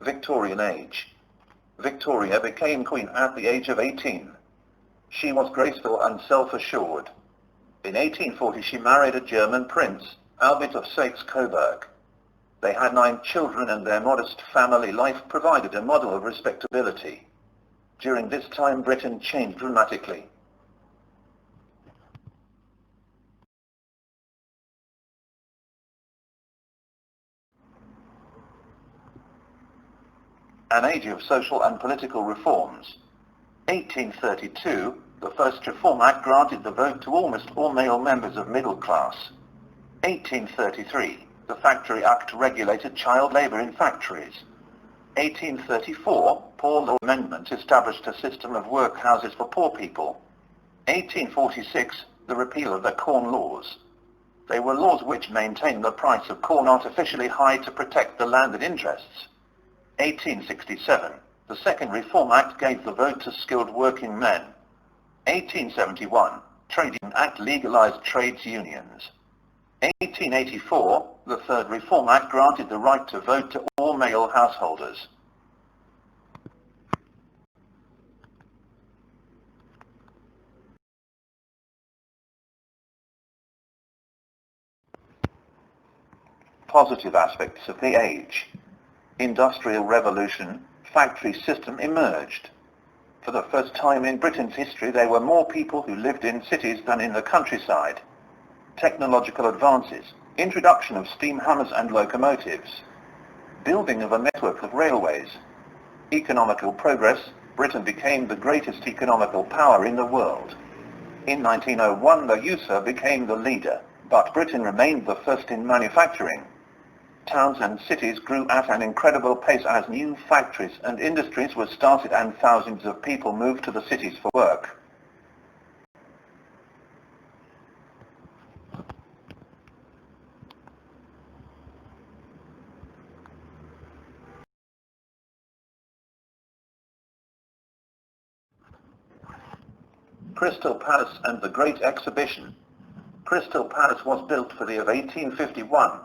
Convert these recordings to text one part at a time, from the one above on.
Victorian Age. Victoria became queen at the age of 18. She was graceful and self-assured. In 1840 she married a German prince, Albert of Saxe-Coburg. They had 9 children and their modest family life provided a model of respectability. During this time Britain changed dramatically. An age of social and political reforms. 1832, the first Reform Act granted the vote to almost all male members of middle class. 1833, the Factory Act regulated child labour in factories. 1834, Poor Law Amendment established a system of workhouses for poor people. 1846, the repeal of the Corn Laws. They were laws which maintained the price of corn artificially high to protect the landed interests. 1867, the Second Reform Act gave the vote to skilled working men. 1871, Trading Act legalized trades unions. 1884, the Third Reform Act granted the right to vote to all male householders. Positive aspects of the age. Industrial revolution, factory system emerged. For the first time in Britain's history there were more people who lived in cities than in the countryside. Technological advances, introduction of steam hammers and locomotives, building of a network of railways. Economical progress, Britain became the greatest economical power in the world. In 1901 the USA became the leader, but Britain remained the first in manufacturing. Towns and cities grew at an incredible pace as new factories and industries were started and thousands of people moved to the cities for work. Crystal Palace and the Great Exhibition. Crystal Palace was built for the year 1851.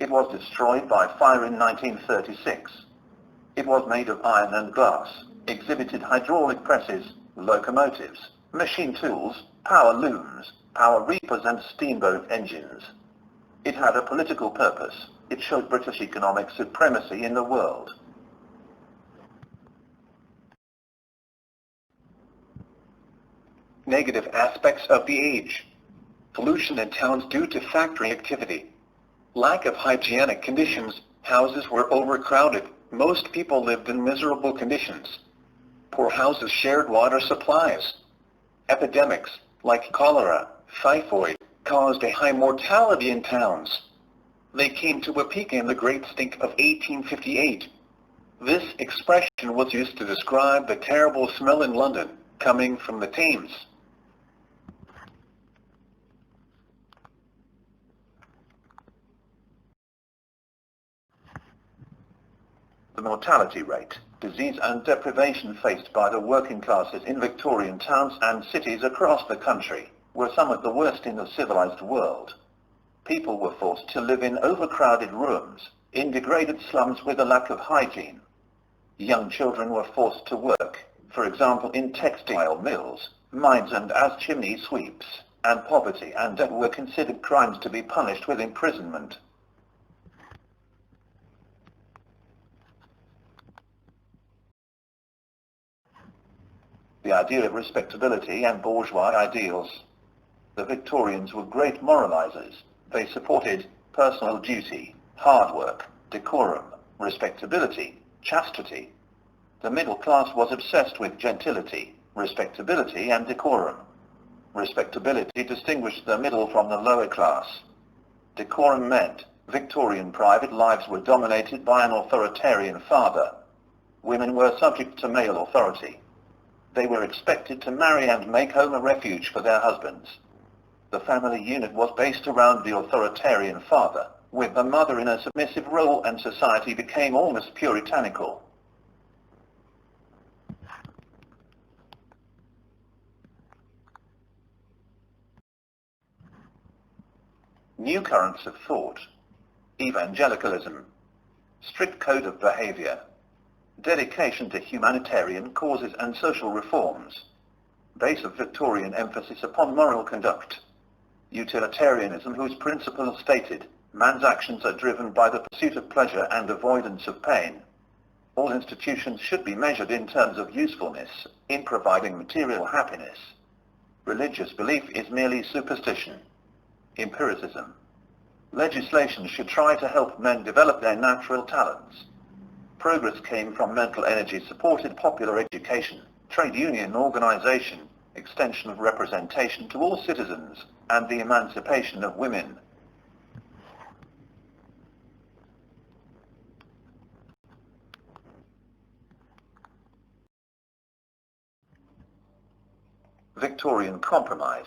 It was destroyed by fire in 1936. It was made of iron and glass, exhibited hydraulic presses, locomotives, machine tools, power looms, power reapers and steamboat engines. It had a political purpose. It showed British economic supremacy in the world. Negative aspects of the age. Pollution in towns due to factory activity. Lack of hygienic conditions, houses were overcrowded, most people lived in miserable conditions. Poor houses shared water supplies. Epidemics, like cholera, typhoid, caused a high mortality in towns. They came to a peak in the Great Stink of 1858. This expression was used to describe the terrible smell in London, coming from the Thames. The mortality rate, disease and deprivation faced by the working classes in Victorian towns and cities across the country were some of the worst in the civilized world. People were forced to live in overcrowded rooms, in degraded slums with a lack of hygiene. Young children were forced to work, for example in textile mills, mines and as chimney sweeps, and poverty and debt were considered crimes to be punished with imprisonment. The idea of respectability and bourgeois ideals. The Victorians were great moralizers. They supported personal duty, hard work, decorum, respectability, chastity. The middle class was obsessed with gentility, respectability and decorum. Respectability distinguished the middle from the lower class. Decorum meant Victorian private lives were dominated by an authoritarian father. Women were subject to male authority. They were expected to marry and make home a refuge for their husbands. The family unit was based around the authoritarian father, with the mother in a submissive role, and society became almost puritanical. New currents of thought. Evangelicalism. Strict code of behavior. dedication to humanitarian causes and social reforms. Base of Victorian emphasis upon moral conduct. Utilitarianism, whose principles stated, man's actions are driven by the pursuit of pleasure and avoidance of pain. All institutions should be measured in terms of usefulness, in providing material happiness. Religious belief is merely superstition. Empiricism. Legislation should try to help men develop their natural talents. Progress came from mental energy-supported popular education, trade union organization, extension of representation to all citizens, and the emancipation of women. Victorian Compromise.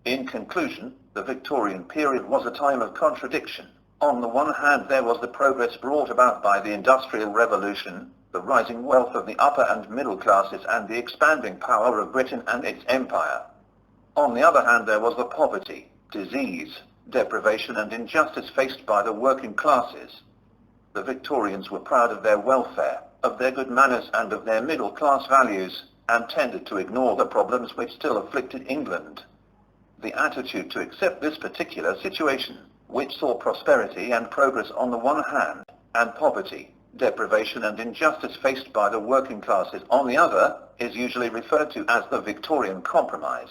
In conclusion, the Victorian period was a time of contradiction. On the one hand, there was the progress brought about by the Industrial Revolution, the rising wealth of the upper and middle classes, and the expanding power of Britain and its empire. On the other hand, there was the poverty, disease, deprivation and injustice faced by the working classes. The Victorians were proud of their welfare, of their good manners and of their middle-class values, and tended to ignore the problems which still afflicted England. The attitude to accept this particular situation, which saw prosperity and progress on the one hand, and poverty, deprivation and injustice faced by the working classes on the other, is usually referred to as the Victorian Compromise.